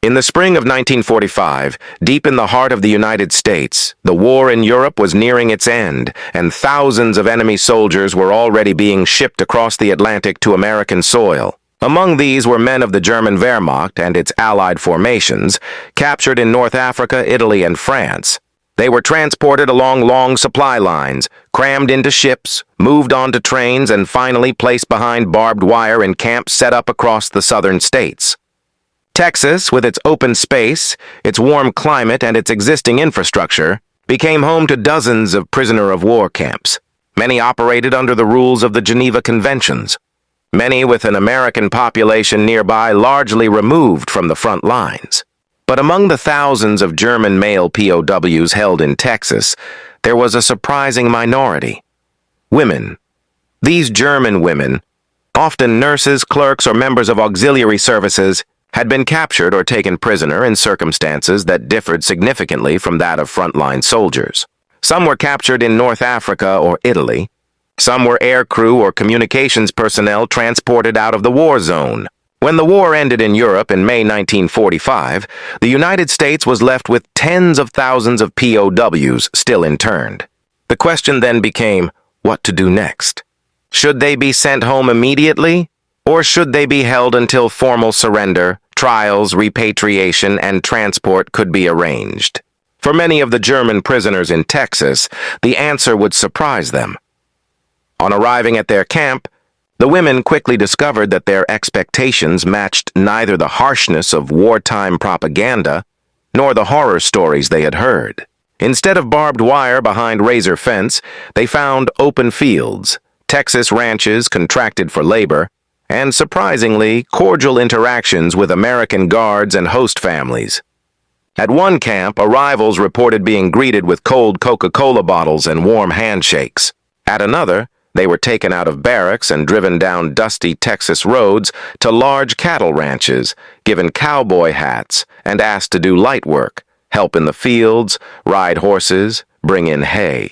In the spring of 1945, deep in the heart of the United States, the war in Europe was nearing its end, and thousands of enemy soldiers were already being shipped across the Atlantic to American soil. Among these were men of the German Wehrmacht and its allied formations, captured in North Africa, Italy, and France. They were transported along long supply lines, crammed into ships, moved onto trains, and finally placed behind barbed wire in camps set up across the southern states. Texas, with its open space, its warm climate, and its existing infrastructure, became home to dozens of prisoner-of-war camps. Many operated under the rules of the Geneva Conventions. Many with an American population nearby largely removed from the front lines. But among the thousands of German male POWs held in Texas, there was a surprising minority. Women. These German women, often nurses, clerks, or members of auxiliary services, had been captured or taken prisoner in circumstances that differed significantly from that of frontline soldiers. Some were captured in North Africa or Italy. Some were aircrew or communications personnel transported out of the war zone. When the war ended in Europe in May 1945, the United States was left with tens of thousands of POWs still interned. The question then became, what to do next? Should they be sent home immediately? Or should they be held until formal surrender, trials, repatriation, and transport could be arranged? For many of the German prisoners in Texas, the answer would surprise them. On arriving at their camp, the women quickly discovered that their expectations matched neither the harshness of wartime propaganda nor the horror stories they had heard. Instead of barbed wire behind razor fence, they found open fields, Texas ranches contracted for labor, and surprisingly, cordial interactions with American guards and host families. At one camp, arrivals reported being greeted with cold Coca-Cola bottles and warm handshakes. At another, they were taken out of barracks and driven down dusty Texas roads to large cattle ranches, given cowboy hats, and asked to do light work, help in the fields, ride horses, bring in hay.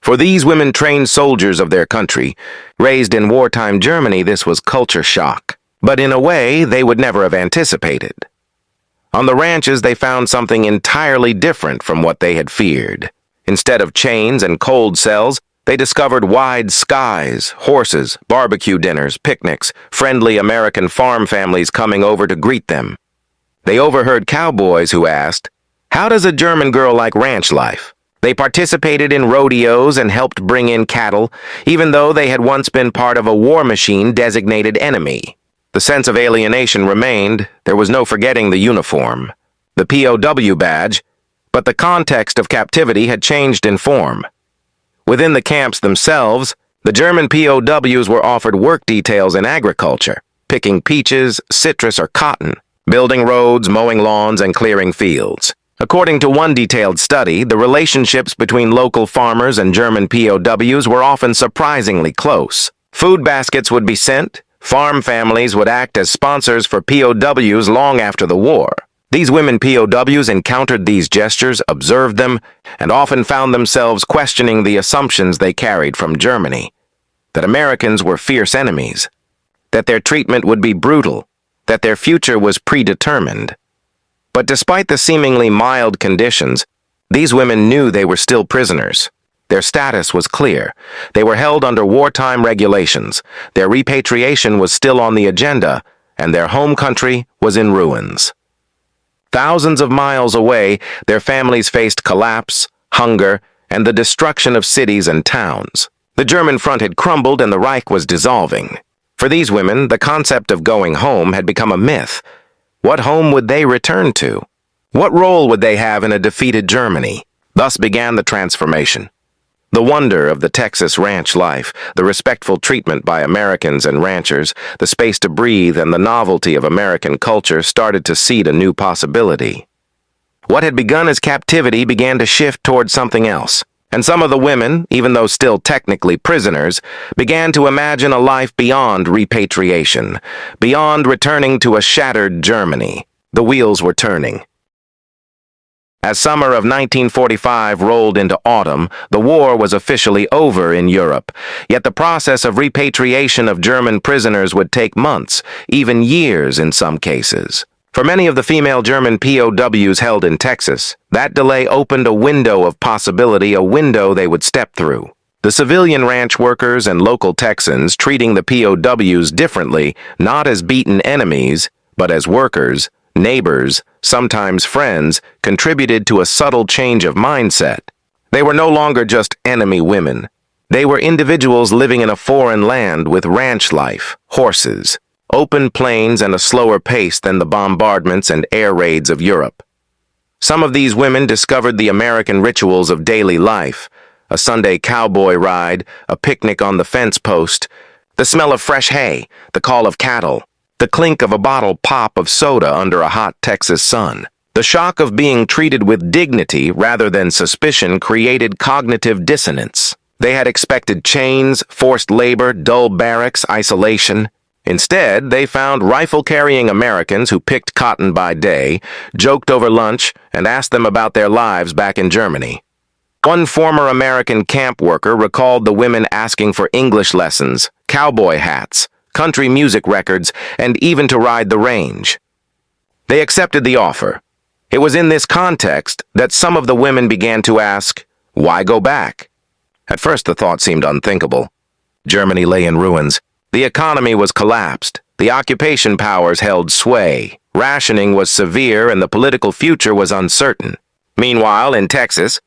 For these women-trained soldiers of their country, raised in wartime Germany, this was culture shock, but in a way they would never have anticipated. On the ranches, they found something entirely different from what they had feared. Instead of chains and cold cells, they discovered wide skies, horses, barbecue dinners, picnics, friendly American farm families coming over to greet them. They overheard cowboys who asked, "How does a German girl like ranch life?" They participated in rodeos and helped bring in cattle, even though they had once been part of a war machine designated enemy. The sense of alienation remained. There was no forgetting the uniform, the POW badge, but the context of captivity had changed in form. Within the camps themselves, the German POWs were offered work details in agriculture, picking peaches, citrus, or cotton, building roads, mowing lawns, and clearing fields. According to one detailed study, the relationships between local farmers and German POWs were often surprisingly close. Food baskets would be sent, farm families would act as sponsors for POWs long after the war. These women POWs encountered these gestures, observed them, and often found themselves questioning the assumptions they carried from Germany, that Americans were fierce enemies, that their treatment would be brutal, that their future was predetermined. But despite the seemingly mild conditions, these women knew they were still prisoners. Their status was clear. They were held under wartime regulations. Their repatriation was still on the agenda, and their home country was in ruins. Thousands of miles away, their families faced collapse, hunger, and the destruction of cities and towns. The German front had crumbled and the Reich was dissolving. For these women, the concept of going home had become a myth. What home would they return to? What role would they have in a defeated Germany? Thus began the transformation. The wonder of the Texas ranch life, the respectful treatment by Americans and ranchers, the space to breathe, and the novelty of American culture started to seed a new possibility. What had begun as captivity began to shift towards something else, and some of the women, even though still technically prisoners, began to imagine a life beyond repatriation, beyond returning to a shattered Germany. The wheels were turning. As summer of 1945 rolled into autumn, the war was officially over in Europe, yet the process of repatriation of German prisoners would take months, even years in some cases. For many of the female German POWs held in Texas, that delay opened a window of possibility, a window they would step through. The civilian ranch workers and local Texans treating the POWs differently, not as beaten enemies, but as workers, neighbors, sometimes friends, contributed to a subtle change of mindset. They were no longer just enemy women. They were individuals living in a foreign land with ranch life, horses, open plains, and a slower pace than the bombardments and air raids of Europe. Some of these women discovered the American rituals of daily life: a Sunday cowboy ride, a picnic on the fence post, the smell of fresh hay, the call of cattle, the clink of a bottle pop of soda under a hot Texas sun. The shock of being treated with dignity rather than suspicion created cognitive dissonance. They had expected chains, forced labor, dull barracks, isolation. Instead, they found rifle-carrying Americans who picked cotton by day, joked over lunch, and asked them about their lives back in Germany. One former American camp worker recalled the women asking for English lessons, cowboy hats, country music records, and even to ride the range. They accepted the offer. It was in this context that some of the women began to ask, why go back? At first, the thought seemed unthinkable. Germany lay in ruins. The economy was collapsed. The occupation powers held sway. Rationing was severe, and the political future was uncertain. Meanwhile, in Texas,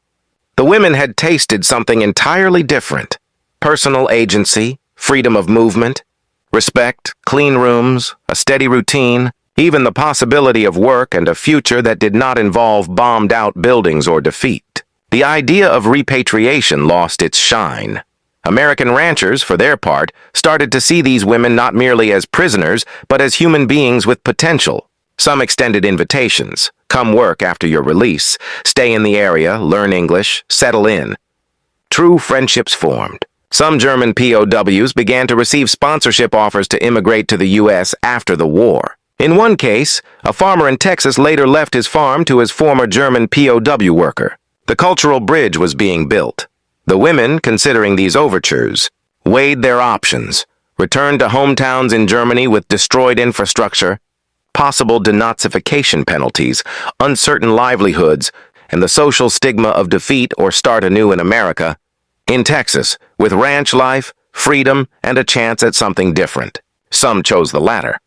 the women had tasted something entirely different: personal agency, freedom of movement, respect, clean rooms, a steady routine, even the possibility of work and a future that did not involve bombed-out buildings or defeat. The idea of repatriation lost its shine. American ranchers, for their part, started to see these women not merely as prisoners, but as human beings with potential. Some extended invitations: come work after your release, stay in the area, learn English, settle in. True friendships formed. Some German POWs began to receive sponsorship offers to immigrate to the U.S. after the war. In one case, a farmer in Texas later left his farm to his former German POW worker. The cultural bridge was being built. The women, considering these overtures, weighed their options: return to hometowns in Germany with destroyed infrastructure, possible denazification penalties, uncertain livelihoods, and the social stigma of defeat, or start anew in America. In Texas, with ranch life, freedom, and a chance at something different. Some chose the latter.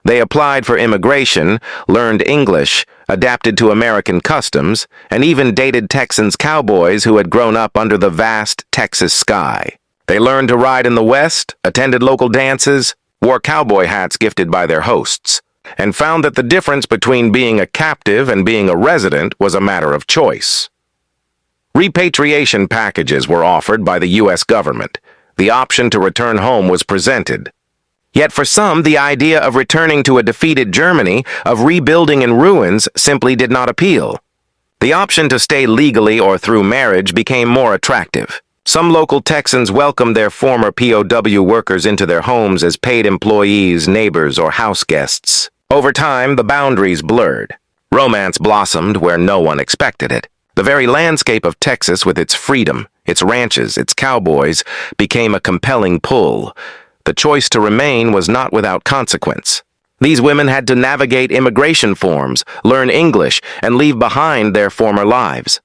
They applied for immigration, learned English, adapted to American customs, and even dated Texans cowboys who had grown up under the vast Texas sky. They learned to ride in the West, attended local dances, wore cowboy hats gifted by their hosts, and found that the difference between being a captive and being a resident was a matter of choice. Repatriation packages were offered by the U.S. government. The option to return home was presented. Yet for some, the idea of returning to a defeated Germany, of rebuilding in ruins, simply did not appeal. The option to stay legally or through marriage became more attractive. Some local Texans welcomed their former POW workers into their homes as paid employees, neighbors, or house guests. Over time, the boundaries blurred. Romance blossomed where no one expected it. The very landscape of Texas, with its freedom, its ranches, its cowboys, became a compelling pull. The choice to remain was not without consequence. These women had to navigate immigration forms, learn English, and leave behind their former lives.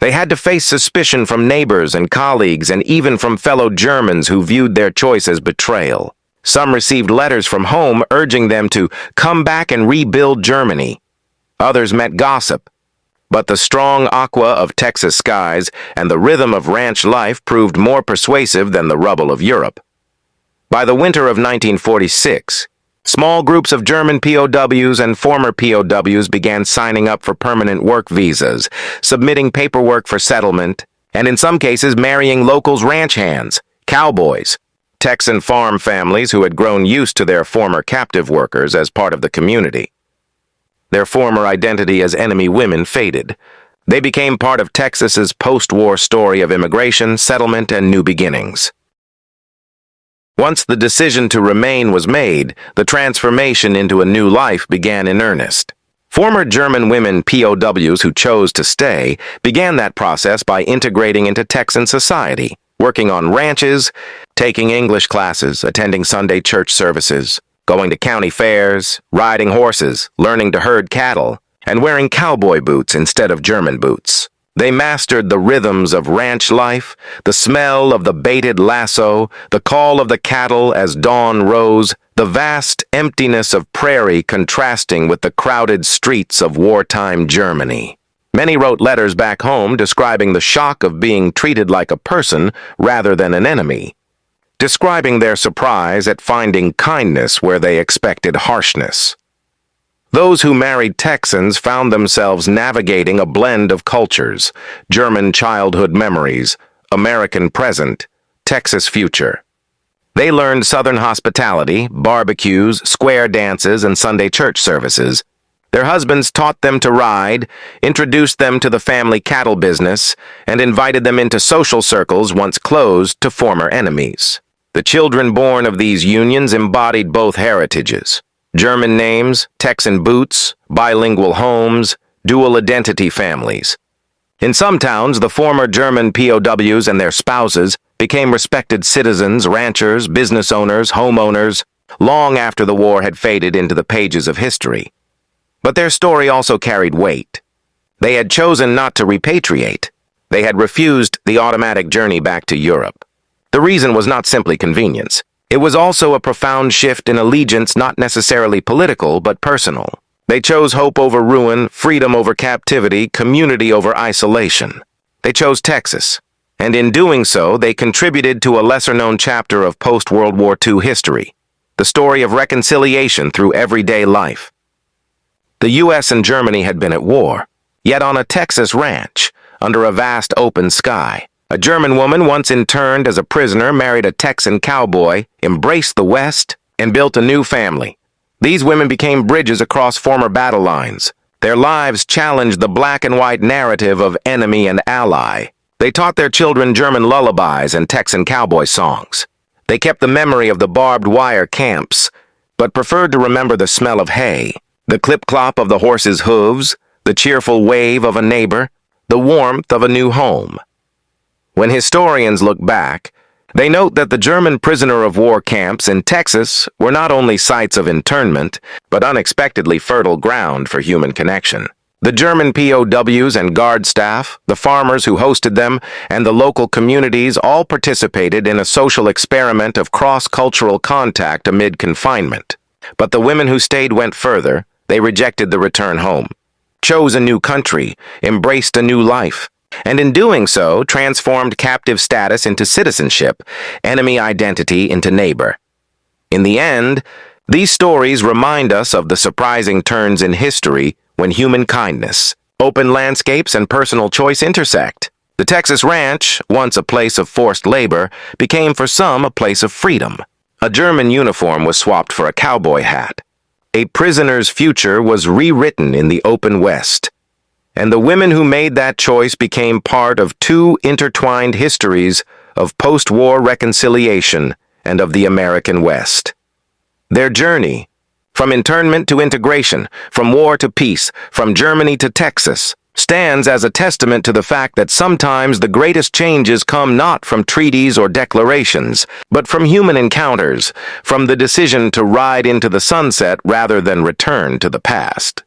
They had to face suspicion from neighbors and colleagues, and even from fellow Germans who viewed their choice as betrayal. Some received letters from home urging them to come back and rebuild Germany. Others met gossip. But the strong aqua of Texas skies and the rhythm of ranch life proved more persuasive than the rubble of Europe. By the winter of 1946, small groups of German POWs and former POWs began signing up for permanent work visas, submitting paperwork for settlement, and in some cases marrying locals' ranch hands, cowboys, Texan farm families who had grown used to their former captive workers as part of the community. Their former identity as enemy women faded. They became part of Texas's post-war story of immigration, settlement, and new beginnings. Once the decision to remain was made, the transformation into a new life began in earnest. Former German women POWs who chose to stay began that process by integrating into Texan society, working on ranches, taking English classes, attending Sunday church services, going to county fairs, riding horses, learning to herd cattle, and wearing cowboy boots instead of German boots. They mastered the rhythms of ranch life, the smell of the baited lasso, the call of the cattle as dawn rose, the vast emptiness of prairie contrasting with the crowded streets of wartime Germany. Many wrote letters back home describing the shock of being treated like a person rather than an enemy, describing their surprise at finding kindness where they expected harshness. Those who married Texans found themselves navigating a blend of cultures: German childhood memories, American present, Texas future. They learned Southern hospitality, barbecues, square dances, and Sunday church services. Their husbands taught them to ride, introduced them to the family cattle business, and invited them into social circles once closed to former enemies. The children born of these unions embodied both heritages: German names, Texan boots, bilingual homes, dual identity families. In some towns, the former German POWs and their spouses became respected citizens, ranchers, business owners, homeowners, long after the war had faded into the pages of history. But their story also carried weight. They had chosen not to repatriate. They had refused the automatic journey back to Europe. The reason was not simply convenience. It was also a profound shift in allegiance, not necessarily political, but personal. They chose hope over ruin, freedom over captivity, community over isolation. They chose Texas, and in doing so, they contributed to a lesser-known chapter of post-World War II history, the story of reconciliation through everyday life. The U.S. and Germany had been at war, yet on a Texas ranch, under a vast open sky. A German woman once interned as a prisoner married a Texan cowboy, embraced the West, and built a new family. These women became bridges across former battle lines. Their lives challenged the black and white narrative of enemy and ally. They taught their children German lullabies and Texan cowboy songs. They kept the memory of the barbed wire camps, but preferred to remember the smell of hay, the clip-clop of the horse's hooves, the cheerful wave of a neighbor, the warmth of a new home. When historians look back, they note that the German prisoner of war camps in Texas were not only sites of internment, but unexpectedly fertile ground for human connection. The German POWs and guard staff, the farmers who hosted them, and the local communities all participated in a social experiment of cross-cultural contact amid confinement. But the women who stayed went further. They rejected the return home, chose a new country, embraced a new life, and in doing so, transformed captive status into citizenship, enemy identity into neighbor. In the end, these stories remind us of the surprising turns in history when human kindness, open landscapes, and personal choice intersect. The Texas ranch, once a place of forced labor, became for some a place of freedom. A German uniform was swapped for a cowboy hat. A prisoner's future was rewritten in the open West. And the women who made that choice became part of two intertwined histories of post-war reconciliation and of the American West. Their journey, from internment to integration, from war to peace, from Germany to Texas, stands as a testament to the fact that sometimes the greatest changes come not from treaties or declarations, but from human encounters, from the decision to ride into the sunset rather than return to the past.